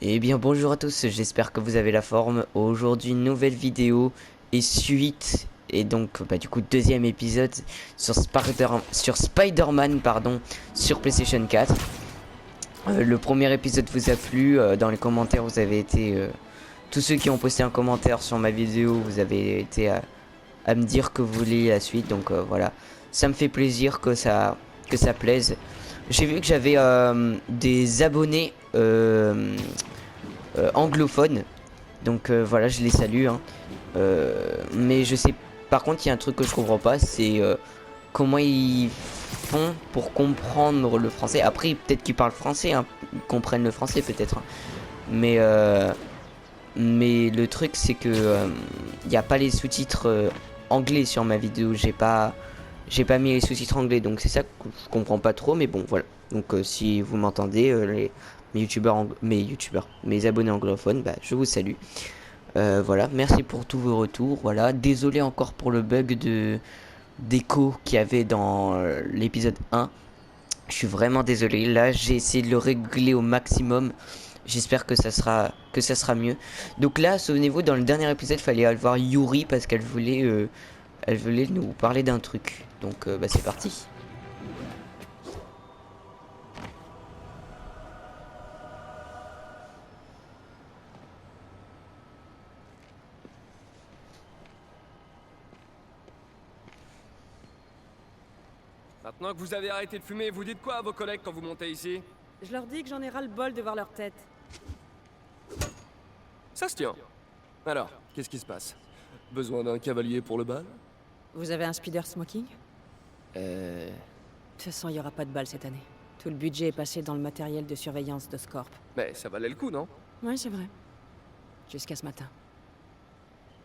Eh bien bonjour à tous, j'espère que vous avez la forme. Aujourd'hui une nouvelle vidéo et suite et donc du coup deuxième épisode sur Spider-Man pardon sur PlayStation 4. Le premier épisode vous a plu, dans les commentaires vous avez été tous ceux qui ont posté un commentaire sur ma vidéo, vous avez été à me dire que vous voulez la suite, donc voilà. Ça me fait plaisir que ça plaise. J'ai vu que j'avais des abonnés anglophones. Donc voilà, je les salue. Hein. Mais je sais, par contre, il y a un truc que je comprends pas, c'est comment ils font pour comprendre le français. Après, peut-être qu'ils parlent français, hein, ils comprennent le français peut-être. Hein. Mais le truc, c'est que il n'y a pas les sous-titres anglais sur ma vidéo. J'ai pas mis les sous-titres anglais, donc c'est ça que je comprends pas trop. Mais bon, voilà. Donc si vous m'entendez, mes abonnés anglophones, je vous salue. Voilà, merci pour tous vos retours. Voilà, désolé encore pour le bug de d'écho qu'il y avait dans l'épisode 1. Je suis vraiment désolé. Là, j'ai essayé de le régler au maximum. J'espère que ça sera mieux. Donc là, souvenez-vous, dans le dernier épisode, il fallait aller voir Yuri parce qu'elle voulait nous parler d'un truc. Donc c'est parti. Maintenant que vous avez arrêté de fumer, vous dites quoi à vos collègues quand vous montez ici? Je leur dis que j'en ai ras le bol de voir leur tête. Ça se tient. Alors, qu'est-ce qui se passe? Besoin d'un cavalier pour le bal? Vous avez un speeder smoking? Euh... De toute façon, il n'y aura pas de bal cette année. Tout le budget est passé dans le matériel de surveillance d'Oscorp. Mais ça valait le coup, non? Ouais, c'est vrai. Jusqu'à ce matin.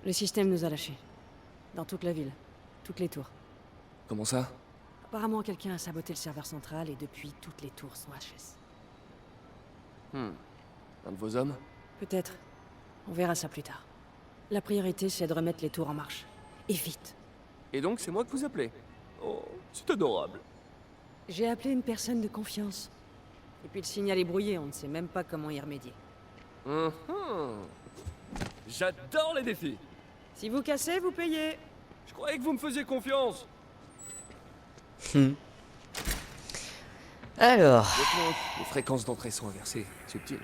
Le système nous a lâchés. Dans toute la ville. Toutes les tours. Comment ça? Apparemment, quelqu'un a saboté le serveur central et depuis, toutes les tours sont HS. Un de vos hommes? Peut-être. On verra ça plus tard. La priorité, c'est de remettre les tours en marche. Et vite. Et donc c'est moi que vous appelez? Oh, c'est adorable. J'ai appelé une personne de confiance. Et puis le signal est brouillé, on ne sait même pas comment y remédier. J'adore les défis. Si vous cassez, vous payez. Je croyais que vous me faisiez confiance. Alors, Donc, les fréquences d'entrée sont inversées. Subtil.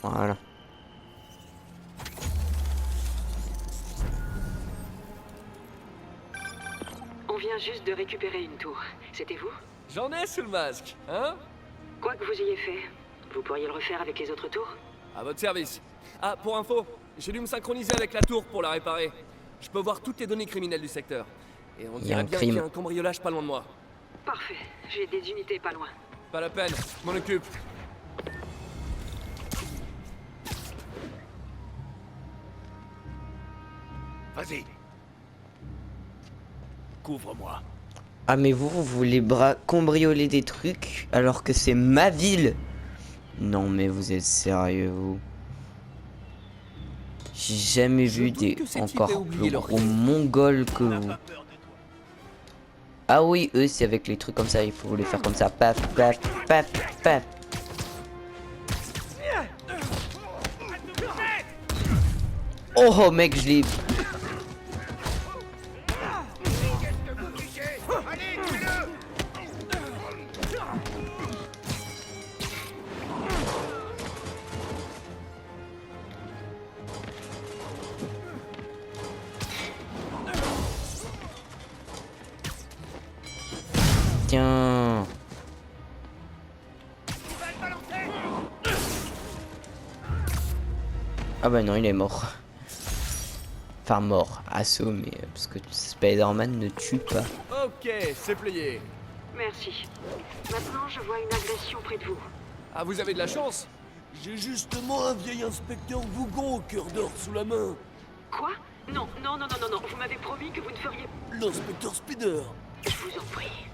voilà. On vient juste de récupérer une tour. C'était vous? J'en ai sous le masque, hein? Quoi que vous ayez fait, vous pourriez le refaire avec les autres tours? À votre service. Ah, pour info, j'ai dû me synchroniser avec la tour pour la réparer. Je peux voir toutes les données criminelles du secteur. Et on Il y a dirait un bien crime. qu'il y a un cambriolage pas loin de moi. Parfait, j'ai des unités pas loin. Pas la peine, je m'en occupe. Vas-y. Couvre-moi. Ah mais vous voulez cambrioler des trucs alors que c'est ma ville? Non mais vous êtes sérieux vous? J'ai jamais vu doute des que ces types aient encore oublié plus leur gros clé. mongols que On n'a vous. pas peur de toi. Ah oui, eux c'est avec les trucs comme ça, il faut les faire comme ça. Paf, paf, paf, paf. Oh mec, je l'ai... Tiens. Ah bah non, il est mort. Enfin mort, assaut, mais parce que Spider-Man ne tue pas. Ok, c'est plié. Merci. Maintenant, je vois une agression près de vous. Ah, vous avez de la chance. J'ai justement un vieil inspecteur Bougon au cœur d'or sous la main. Quoi? Non, non, non, non, non, non. Vous m'avez promis que vous ne feriez... L'inspecteur Spider. Je vous en prie.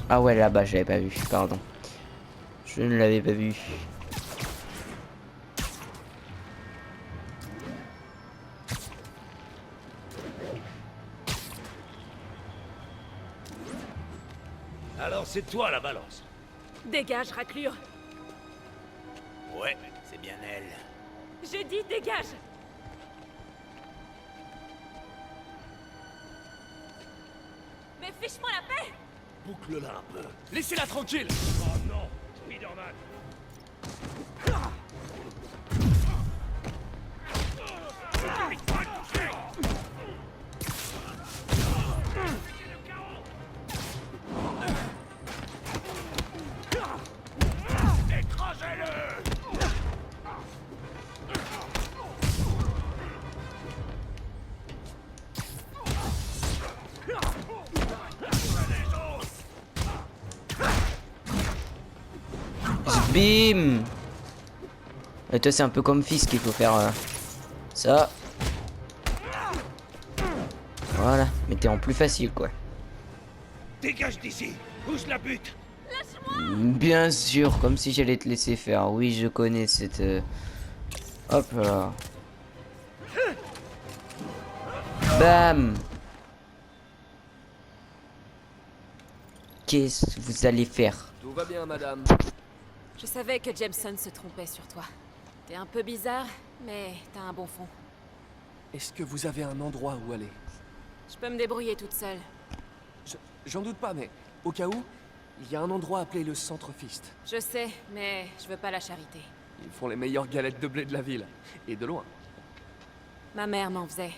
Ah ouais, là-bas, je l'avais pas vu, pardon. Je ne l'avais pas vu. Alors c'est toi la balance. Dégage, raclure. Ouais, c'est bien elle. J'ai dit dégage. Mais fiche-moi la paix. Boucle-la un peu. Laissez-la tranquille. Oh non, Spider-Man. Écrasez-le! Bim. Et toi, c'est un peu comme Fils qu'il faut faire ça. Voilà, mais t'es en plus facile, quoi. Dégage d'ici! Pousse la butte! Bien sûr, comme si j'allais te laisser faire. Oui, je connais cette... Hop là. Bam. Qu'est-ce que vous allez faire? Tout va bien, madame. Je savais que Jameson se trompait sur toi. T'es un peu bizarre, mais t'as un bon fond. Est-ce que vous avez un endroit où aller? Je peux me débrouiller toute seule. J'en doute pas, mais au cas où, il y a un endroit appelé le Centre Fist. Je sais, mais je veux pas la charité. Ils font les meilleures galettes de blé de la ville. Et de loin. Ma mère m'en faisait.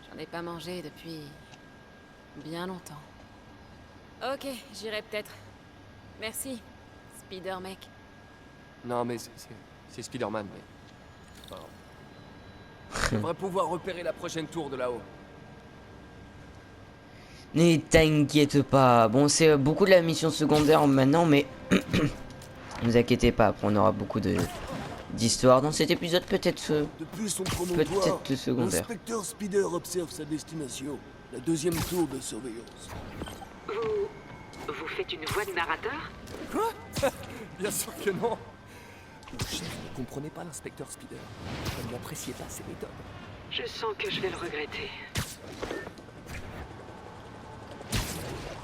J'en ai pas mangé depuis... bien longtemps. Ok, j'irai peut-être. Merci, Spider-Mec. Non, mais c'est Spider-Man, mais... Enfin, je devrais pouvoir repérer la prochaine tour de là-haut. Ne t'inquiète pas. Bon, c'est beaucoup de la mission secondaire maintenant, mais... ne vous inquiétez pas, après on aura beaucoup d'histoires dans cet épisode, peut-être Depuis son promontoire, peut-être secondaire. l'inspecteur Spider observe sa destination, la deuxième tour de surveillance. Vous faites une voix de narrateur? Quoi? Bien sûr que non. Le chef ne comprenait pas l'inspecteur Spider. Il n'appréciait pas ses méthodes. Je sens que je vais le regretter.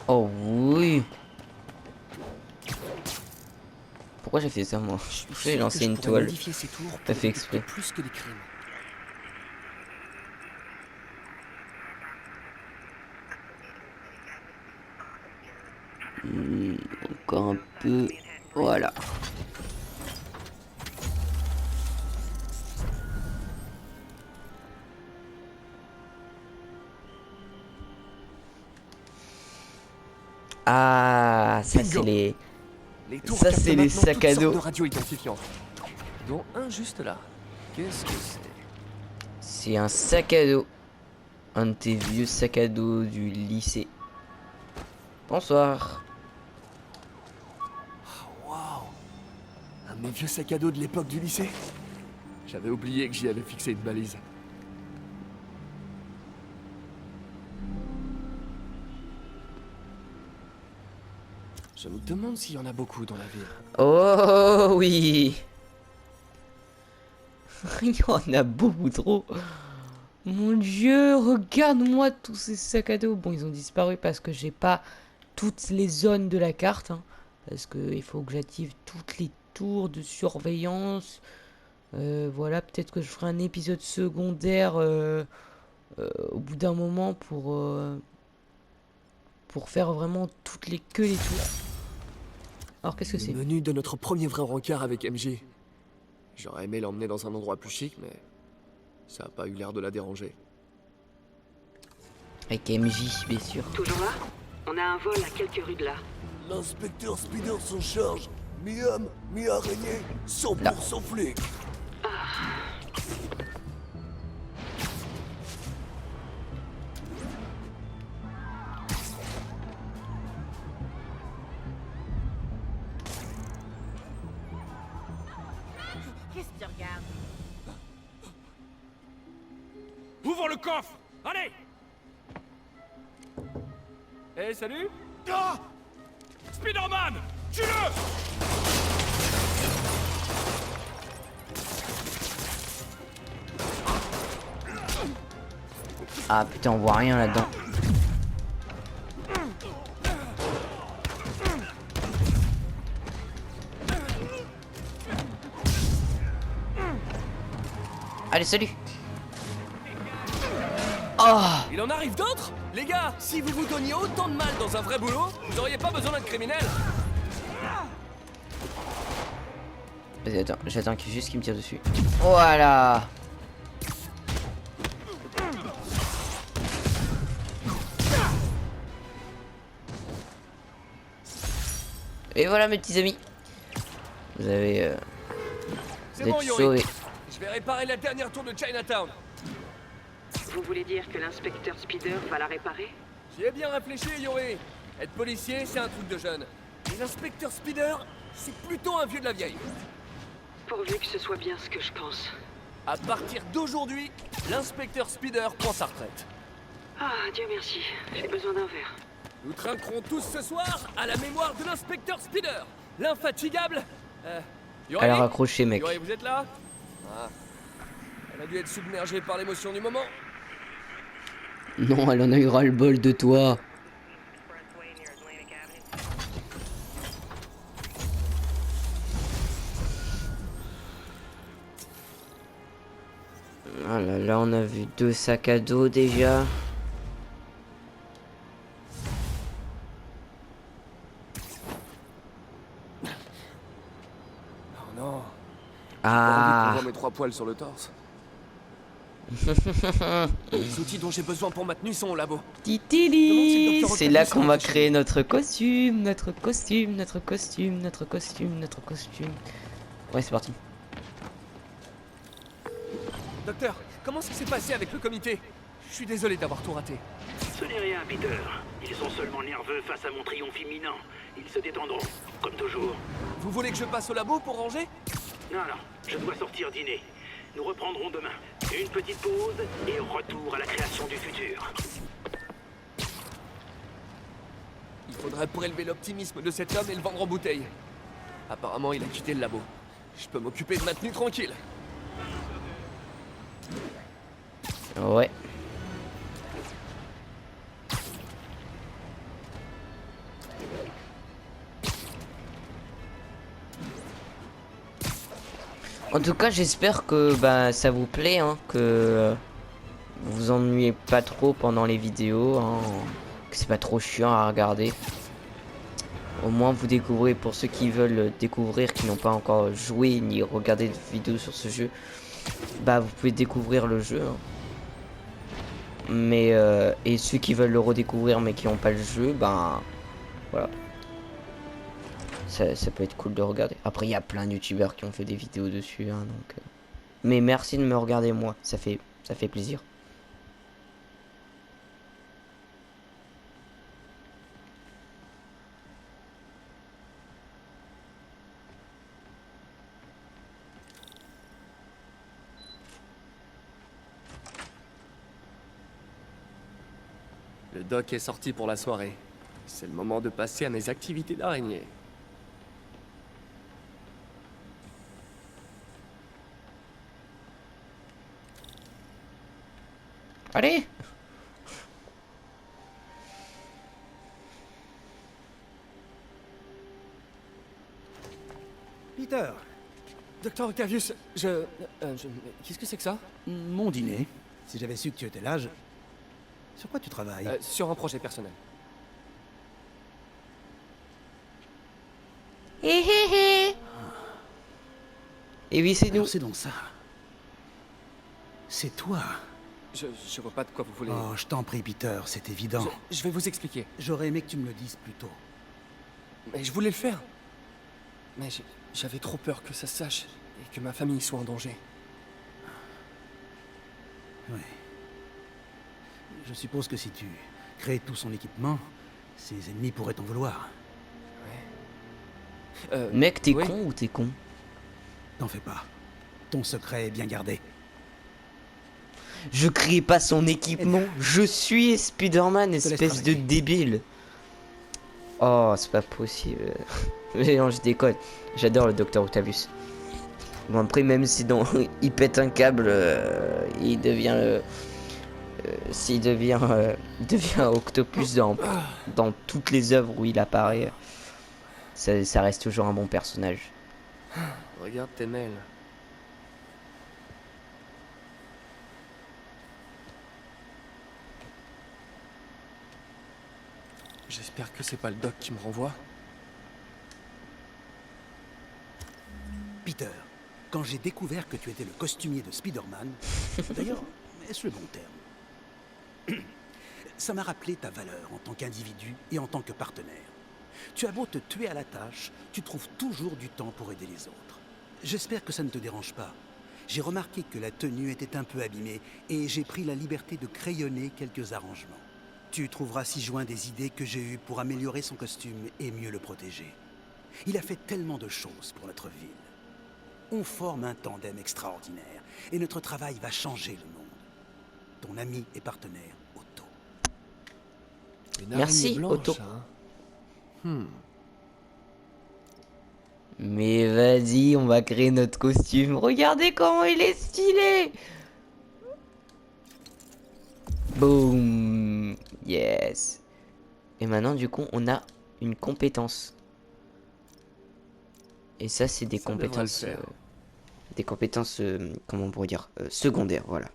Oh oui. Pourquoi j'ai fait ça, moi? J'ai lancé une toile. Modifier ces tours Pas pour fait exprès. détecter plus que les crimes. Encore un peu. Voilà. Ah, ça c'est Bingo. les... Les tours Ça, captent c'est les maintenant sacs toutes à sortes dos. de radios identifiantes. Dont un juste là. Qu'est-ce que c'est? C'est un sac à dos. Un de tes vieux sacs à dos du lycée. Bonsoir. Waouh! Un de mes vieux sacs à dos de l'époque du lycée. J'avais oublié que j'y avais fixé une balise. Je me demande s'il y en a beaucoup dans la ville. Oh oui. Il y en a beaucoup trop. Mon Dieu, regarde-moi tous ces sacs à dos. Bon, ils ont disparu parce que j'ai pas toutes les zones de la carte. Hein, parce que il faut que j'active toutes les tours de surveillance. Voilà, peut-être que je ferai un épisode secondaire au bout d'un moment pour faire vraiment que les tours. Alors qu'est-ce que c'est? Le menu de notre premier vrai rencard avec MJ. J'aurais aimé l'emmener dans un endroit plus chic, mais ça a pas eu l'air de la déranger. Avec MJ, bien sûr. Toujours là? On a un vol à quelques rues de là. L'inspecteur Spider s'en charge. Mi-homme, mi-araignée, 100% flic. Qu'est-ce que tu regardes? Ouvre le coffre. Allez. Eh, salut! Ah, Spider-Man, tue-le. Ah putain, on voit rien là-dedans. Allez, salut. Oh. Il en arrive d'autres? Les gars, si vous vous donniez autant de mal dans un vrai boulot, vous auriez pas besoin d'être criminel. Vas-y, attends, j'attends juste qu'il me tire dessus. Voilà. Et voilà mes petits amis. Vous avez C'est vous bon, êtes Yuri. sauvés. Je vais réparer la dernière tour de Chinatown. Vous voulez dire que l'inspecteur Spider va la réparer? J'y ai bien réfléchi, Yuri. Être policier, c'est un truc de jeune. Et l'inspecteur Spider, c'est plutôt un vieux de la vieille. Pourvu que ce soit bien ce que je pense. À partir d'aujourd'hui, l'inspecteur Spider prend sa retraite. Ah, Dieu merci. J'ai besoin d'un verre. Nous trinquerons tous ce soir à la mémoire de l'inspecteur Spider, l'infatigable. Yuri, Elle a raccroché, mec. Yuri, vous êtes là? Ah. Elle a dû être submergée par l'émotion du moment. Non, elle en a eu ras le bol de toi. Ah là là, on a vu 2 sacs à dos déjà. Oh non. Ah. On voit mes 3 poils sur le torse. Les outils dont j'ai besoin pour ma tenue sont au labo. Titili. Demande si le C'est docteur là Octopus qu'on est va chez créer notre costume, notre costume, notre costume, notre costume, notre costume. Ouais, c'est parti. Docteur, comment ça s'est passé avec le comité? Je suis désolé d'avoir tout raté. Ce n'est rien, Peter. Ils sont seulement nerveux face à mon triomphe imminent. Ils se détendront, comme toujours. Vous voulez que je passe au labo pour ranger? Non, non, je dois sortir dîner. Nous reprendrons demain. Une petite pause et retour à la création du futur. Il faudrait prélever l'optimisme de cet homme et le vendre en bouteille. Apparemment, il a quitté le labo. Je peux m'occuper de ma tenue tranquille. Ouais. En tout cas, j'espère que bah, ça vous plaît, hein, que vous vous ennuyez pas trop pendant les vidéos, hein, que c'est pas trop chiant à regarder. Au moins, vous découvrez, pour ceux qui veulent découvrir, qui n'ont pas encore joué ni regardé de vidéos sur ce jeu, bah vous pouvez découvrir le jeu. Hein. Mais et ceux qui veulent le redécouvrir mais qui n'ont pas le jeu, ben voilà. Ça peut être cool de regarder. Après, il y a plein de youtubeurs qui ont fait des vidéos dessus, hein, donc. Mais merci de me regarder moi, ça fait plaisir. Le doc est sorti pour la soirée. C'est le moment de passer à mes activités d'araignée. Allez. Peter, Docteur Octavius, qu'est-ce que c'est que ça? mon dîner. Si j'avais su que tu étais là, je... Sur quoi tu travailles? Sur un projet personnel. Et oui, c'est nous. Alors, c'est donc ça. C'est toi. Je vois pas de quoi vous voulez. Oh, je t'en prie, Peter, c'est évident. Je vais vous expliquer. J'aurais aimé que tu me le dises plus tôt. Mais je voulais le faire. Mais j'avais trop peur que ça se sache et que ma famille soit en danger. Oui. Je suppose que si tu crées tout son équipement, ses ennemis pourraient t'en vouloir. Mec, t'es oui. con ou t'es con? T'en fais pas. Ton secret est bien gardé. Je crée pas son équipement. Je suis Spider-Man, laisse espèce de travailler. débile. Oh, c'est pas possible. Mais non, je déconne. J'adore le Docteur Octavius. Bon, après, même si il pète un câble, il devient... s'il devient Octopus dans toutes les œuvres où il apparaît, ça reste toujours un bon personnage. Regarde tes mails. J'espère que c'est pas le doc qui me renvoie. Peter, quand j'ai découvert que tu étais le costumier de Spider-Man, d'ailleurs, est-ce le bon terme? Ça m'a rappelé ta valeur en tant qu'individu et en tant que partenaire. Tu as beau te tuer à la tâche, tu trouves toujours du temps pour aider les autres. J'espère que ça ne te dérange pas. J'ai remarqué que la tenue était un peu abîmée et j'ai pris la liberté de crayonner quelques arrangements. Tu trouveras ci-joint des idées que j'ai eues pour améliorer son costume et mieux le protéger. Il a fait tellement de choses pour notre ville. On forme un tandem extraordinaire et notre travail va changer le monde. Ton ami et partenaire, Otto. Une Merci, araignée blanche, Otto. hein. Mais vas-y, on va créer notre costume. Regardez comment il est stylé. Boom. Yes. Et maintenant, du coup, on a une compétence. Et ça, c'est des Ça devrait compétences... le faire. des compétences, comment on pourrait dire, secondaires, voilà.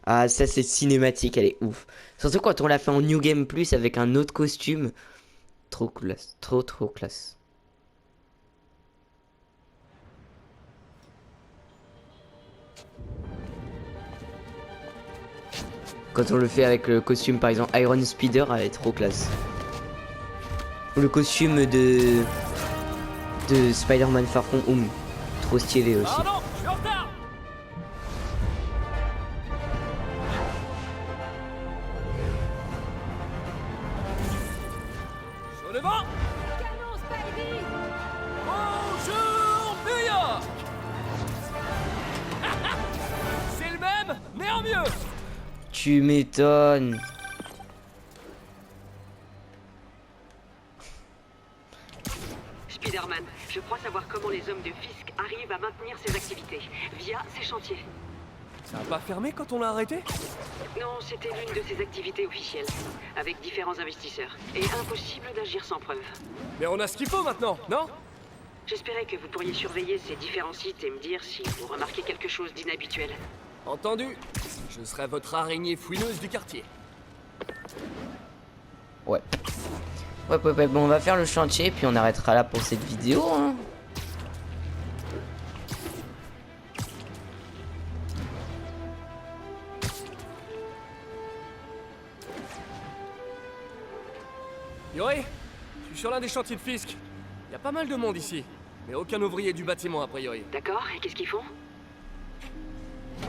Ah, ça, c'est cinématique, elle est ouf. Surtout quand on l'a fait en New Game Plus avec un autre costume. Trop classe, trop classe. Quand on le fait avec le costume par exemple Iron Spider, elle est trop classe. Ou le costume de Spider-Man Far From Home, trop stylé aussi. Pardon, je suis en retard. Sur le vent. Canon, Spidey! Bonjour, New York. C'est le même, mais en mieux. Tu m'étonnes. Spider-Man, je crois savoir comment les hommes de Fisk arrivent à maintenir ces activités via ces chantiers. Ça a pas fermé quand on l'a arrêté? Non, c'était l'une de ces activités officielles, avec différents investisseurs. Et impossible d'agir sans preuve. Mais on a ce qu'il faut maintenant, non? J'espérais que vous pourriez surveiller ces différents sites et me dire si vous remarquez quelque chose d'inhabituel. Entendu. Je serai votre araignée fouineuse du quartier. Ouais. Ouais, bon, on va faire le chantier, puis on arrêtera là pour cette vidéo, hein. Yuri, je suis sur l'un des chantiers de Fisk. Il y a pas mal de monde ici, mais aucun ouvrier du bâtiment a priori. D'accord, et qu'est-ce qu'ils font?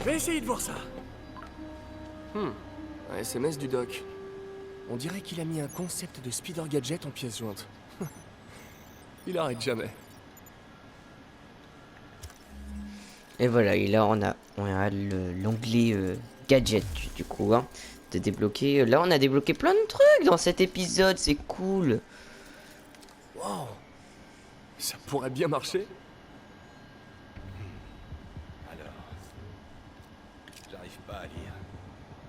Je vais essayer de voir ça. Un SMS du doc. On dirait qu'il a mis un concept de Spider Gadget en pièces jointes. Il arrête jamais. Et voilà, et là on a l'onglet gadget du coup, hein, de débloquer. Là on a débloqué plein de trucs dans cet épisode, c'est cool. Wow. Ça pourrait bien marcher. Alors, j'arrive pas à lire.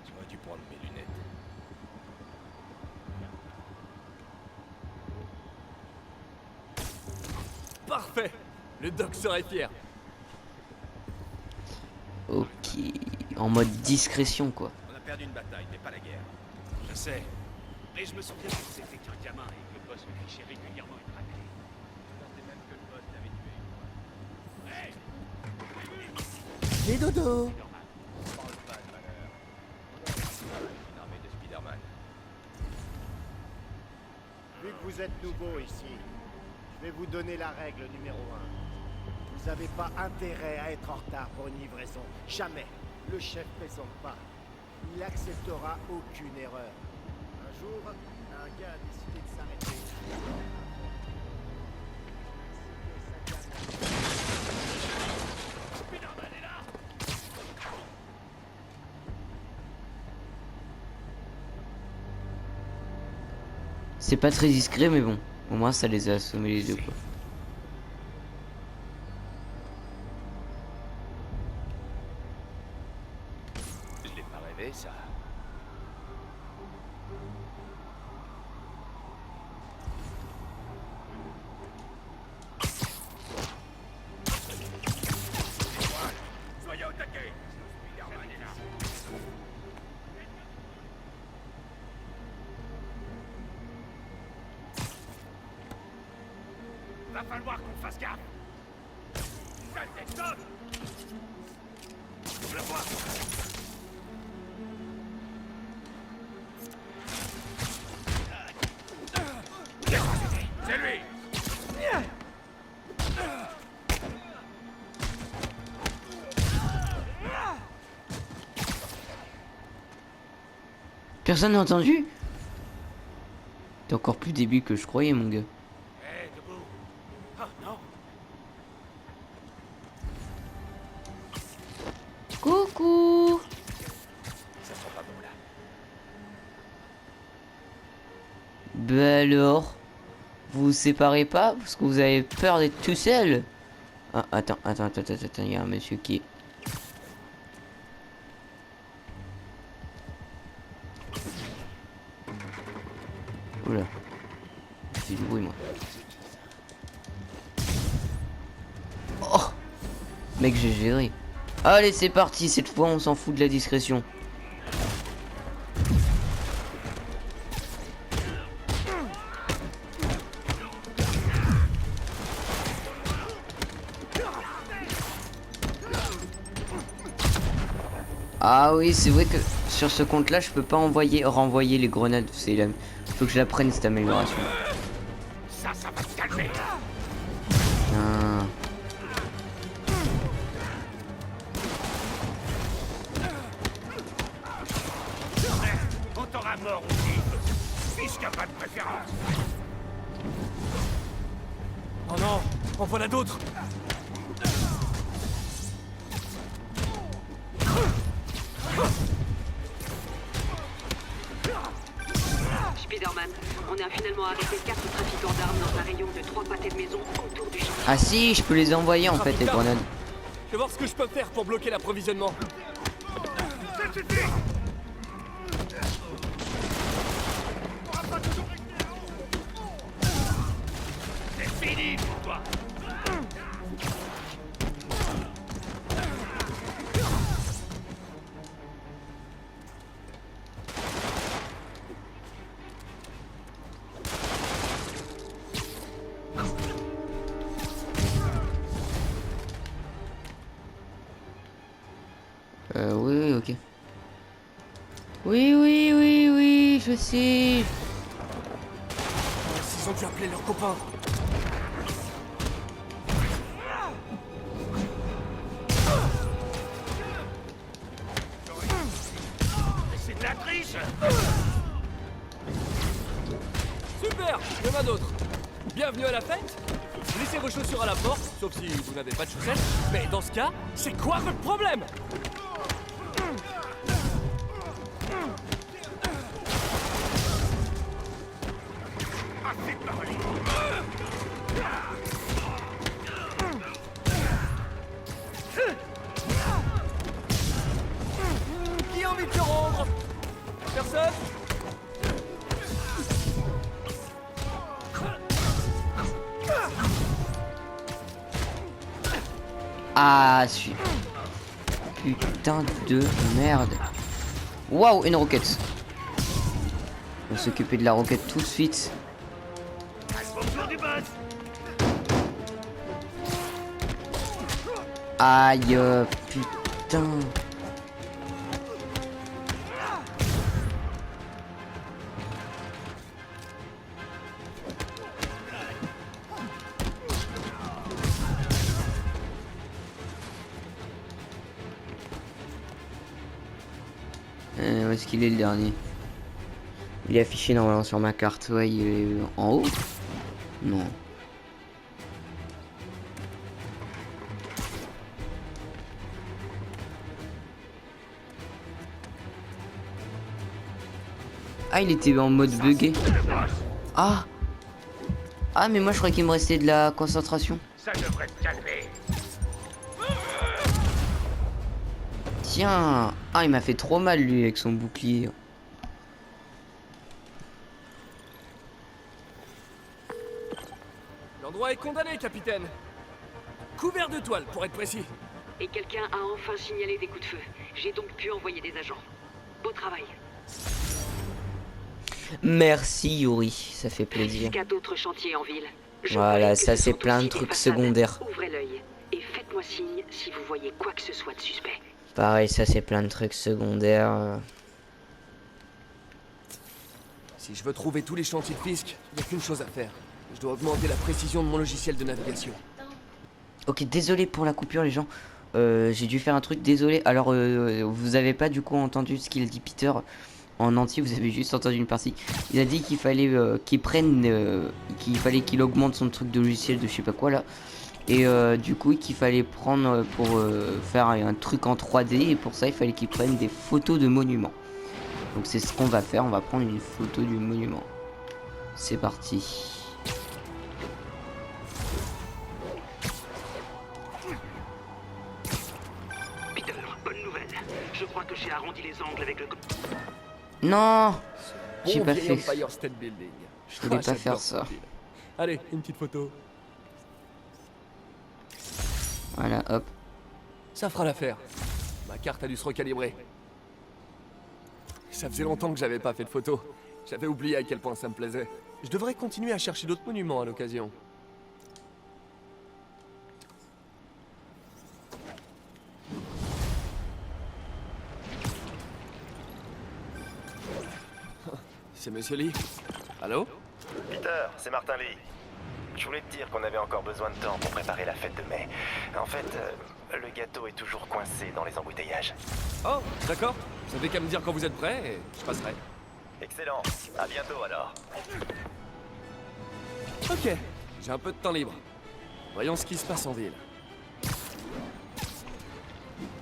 J'aurais dû prendre mes lunettes. Parfait. Le doc serait fier. Ok, en mode discrétion quoi. On a perdu une bataille, mais pas la guerre. Je sais. Mais je me souviens que c'était qu'un gamin et que le boss me fichait régulièrement une raclée. Je pensais même que le boss l'avait tué. Hey. Les dodos. Parle pas de malheur. Une armée de Spider-Man. Vu que vous êtes nouveau ici, je vais vous donner la règle numéro 1. Vous n'avez pas intérêt à être en retard pour une livraison. Jamais. Le chef plaisante pas. Il acceptera aucune erreur. Un jour, un gars a décidé de s'arrêter. C'est pas très discret mais bon, au moins ça les a assommés les deux quoi. Je l'ai pas rêvé, ça. Soyez au taquet. Spider-Man est là. falloir qu'on fasse gaffe. Ça t'étonne. Je le vois. C'est lui. Personne n'a entendu? T'es encore plus débile que je croyais, mon gars. Hé, debout. Oh non. Coucou. Ça sent pas bon là. Bah alors, vous vous séparez pas parce que vous avez peur d'être tout seul? Ah, attends, il y a un monsieur qui est... Oula. J'ai du bruit, moi. Oh! Mec, j'ai géré. Allez, c'est parti, cette fois on s'en fout de la discrétion. Ah oui, c'est vrai que sur ce compte-là, je peux pas renvoyer les grenades. C'est la... Faut que je la prenne, cette amélioration. Ça va te calmer. Ah. On t'aura mort aussi, puisqu'il n'y a pas de préférence. Oh non, en voilà d'autres. Spider-Man, on a finalement arrêté 4 trafiquants d'armes dans un rayon de 3 pâtés de maison autour du château. Ah si, je peux les envoyer en fait, les grenades. Je vais voir ce que je peux faire pour bloquer l'approvisionnement. C'est fini pour toi. Oui, ok. Oui, je sais. S'ils ont dû appeler leurs copains. Mais c'est de la triche. Super, il y en a d'autres. Bienvenue à la fête. Laissez vos chaussures à la porte, sauf si vous n'avez pas de chaussettes. Mais dans ce cas, c'est quoi votre problème? Ah, c'est pas vrai. Qui a envie de se rendre? Personne? Ah, putain de merde. Waouh, une roquette. On va s'occuper de la roquette tout de suite. Bonjour du boss. Aïe, putain. Où est-ce qu'il est le dernier? Il est affiché normalement sur ma carte. Ouais, il est en haut. Non. Ah, il était en mode buggé. Ah. Ah, mais moi je croyais qu'il me restait de la concentration. Ça devrait te calmer. Tiens. Ah, il m'a fait trop mal lui avec son bouclier. L'endroit est condamné, capitaine. Couvert de toile, pour être précis. Et quelqu'un a enfin signalé des coups de feu. J'ai donc pu envoyer des agents. Beau travail. Merci Yuri, ça fait plaisir. Jusqu'à d'autres chantiers en ville. Je Voilà, voudrais que ça ce c'est soit plein de aussi des trucs façades. secondaires. Ouvrez l'œil et faites-moi signe si vous voyez quoi que ce soit de suspect. Pareil, ça c'est plein de trucs secondaires. Si je veux trouver tous les chantiers de Fisk, il n'y a qu'une chose à faire. Je dois augmenter la précision de mon logiciel de navigation. Ok, désolé pour la coupure les gens. J'ai dû faire un truc, désolé. Alors, vous avez pas du coup entendu ce qu'il dit Peter en entier, vous avez juste entendu une partie. Il a dit qu'il fallait qu'il prenne, qu'il fallait qu'il augmente son truc de logiciel de je sais pas quoi là. Et du coup, qu'il fallait prendre pour faire un truc en 3D. Et pour ça, il fallait qu'il prenne des photos de monuments. Donc c'est ce qu'on va faire, on va prendre une photo du monument. C'est parti. Peter, bonne nouvelle. Je crois que j'ai arrondi les angles avec le... Non, j'ai Bon pas vieil fait. Empire State Building. Je voulais pas j'adore faire ce ça. style. Allez, une petite photo. Voilà, hop. Ça fera l'affaire. Ma carte a dû se recalibrer. Ça faisait longtemps que j'avais pas fait de photo. J'avais oublié à quel point ça me plaisait. Je devrais continuer à chercher d'autres monuments à l'occasion. C'est Monsieur Lee. Allô? Peter, c'est Martin Lee. Je voulais te dire qu'on avait encore besoin de temps pour préparer la fête de mai. En fait, le gâteau est toujours coincé dans les embouteillages. Oh, d'accord. Vous avez qu'à me dire quand vous êtes prêt et je passerai. Excellent. À bientôt alors. Ok, j'ai un peu de temps libre. Voyons ce qui se passe en ville.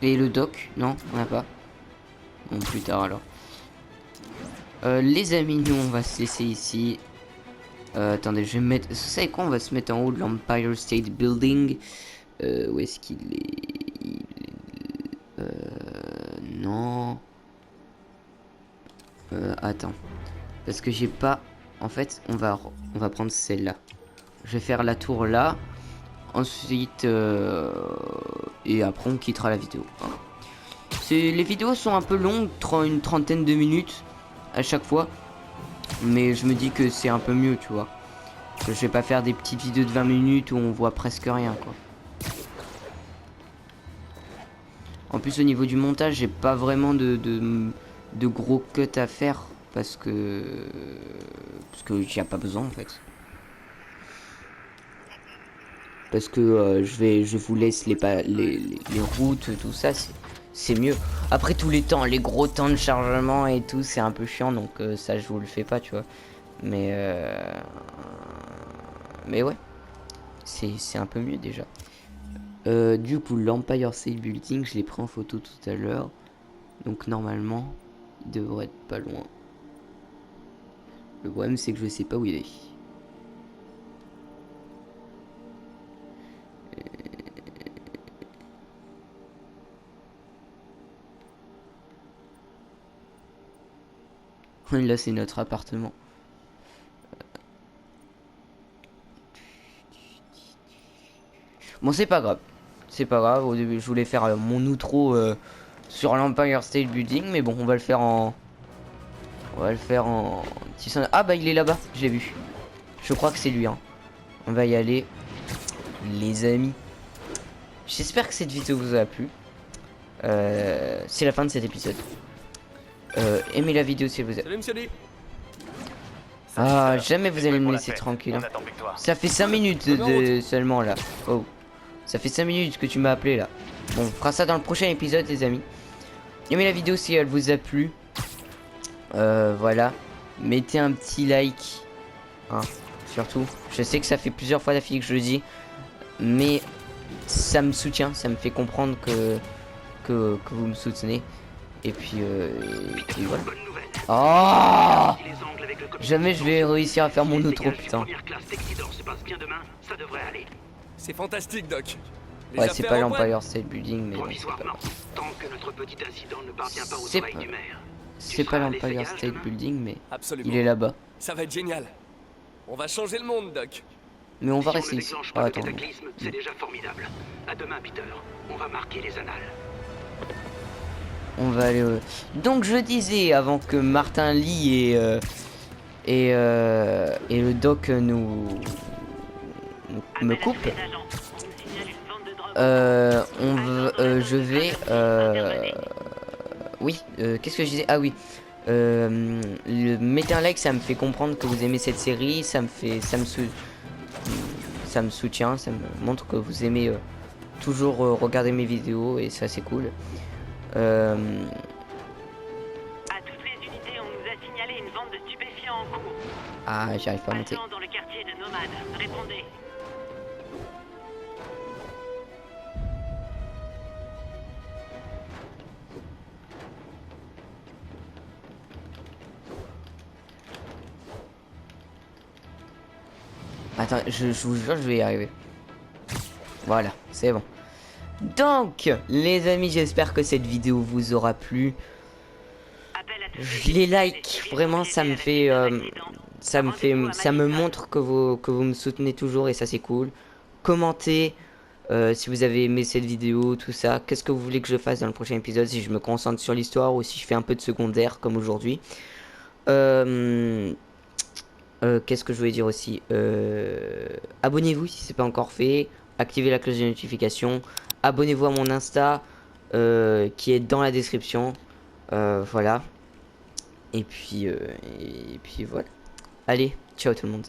Et le doc? Non, on n'a pas. Bon, plus tard alors. Les amis, nous on va se laisser ici. Attendez, je vais mettre... Vous savez quoi? On va se mettre en haut de l'Empire State Building. Où est-ce qu'il est? Non. Attends. Parce que j'ai pas... En fait, on va prendre celle-là. Je vais faire la tour là. Ensuite... Et après, on quittera la vidéo. Hein. Les vidéos sont un peu longues, une trentaine de minutes à chaque fois. Mais je me dis que c'est un peu mieux, tu vois. Je vais pas faire des petites vidéos de 20 minutes où on voit presque rien, quoi. En plus, au niveau du montage, j'ai pas vraiment de gros cuts à faire. Parce que j'y a pas besoin, en fait. Parce que je vous laisse les routes, tout ça, c'est mieux. Après tous les temps, les gros temps de chargement et tout, c'est un peu chiant, donc ça je vous le fais pas, tu vois. Mais ouais, c'est un peu mieux déjà. Du coup, l'Empire State Building, je l'ai pris en photo tout à l'heure. Donc normalement, il devrait être pas loin. Le problème c'est que je sais pas où il est. Là c'est notre appartement. Bon c'est pas grave. C'est pas grave. Au début je voulais faire mon outro sur l'Empire State Building. Mais bon on va le faire en... Ah bah il est là-bas. Je l'ai vu. Je crois que c'est lui hein. On va y aller. Les amis. J'espère que cette vidéo vous a plu. C'est la fin de cet épisode. Aimez la vidéo si elle vous a... Salut Monsieur Lee. Ah, jamais vous allez me laisser tranquille. Hein. Ça fait 5 minutes seulement là. Oh. Ça fait 5 minutes que tu m'as appelé là. Bon, on fera ça dans le prochain épisode les amis. Aimez la vidéo si elle vous a plu. Voilà. Mettez un petit like. Hein, surtout. Je sais que ça fait plusieurs fois d'affilée que je le dis. Mais ça me soutient. Ça me fait comprendre que vous me soutenez. Et puis voilà. Oh, jamais je vais réussir à faire mon outro, putain. C'est fantastique, Doc. Ouais, c'est pas l'Empire State Building, mais bon, c'est pas l'Empire State Building, mais il est là-bas. Ça va être génial. On va changer le monde, Doc. Mais on va rester ici. Oh, attends. C'est déjà formidable. À demain, Peter. On va marquer les annales. On va aller... Donc je disais, avant que Martin Lee et le doc nous me coupe. Je vais... Oui, qu'est-ce que je disais? Ah oui. Mettez un like, ça me fait comprendre que vous aimez cette série. Ça me soutient, ça me montre que vous aimez toujours regarder mes vidéos. Et ça, c'est cool. À toutes les unités, on nous a signalé une vente de stupéfiants en cours. Ah, j'arrive pas à monter. Passant dans le quartier de Nomade. Répondez. Attends, je vous jure, je vais y arriver. Voilà, c'est bon. Donc, les amis, j'espère que cette vidéo vous aura plu. Je les like, vraiment, ça me fait... ça me montre que vous me soutenez toujours et ça c'est cool. Commentez si vous avez aimé cette vidéo, tout ça. Qu'est-ce que vous voulez que je fasse dans le prochain épisode, si je me concentre sur l'histoire ou si je fais un peu de secondaire comme aujourd'hui. Qu'est-ce que je voulais dire aussi, abonnez-vous si c'est pas encore fait, activez la cloche de notification, abonnez-vous à mon Insta qui est dans la description, voilà, et puis voilà. Allez, ciao tout le monde.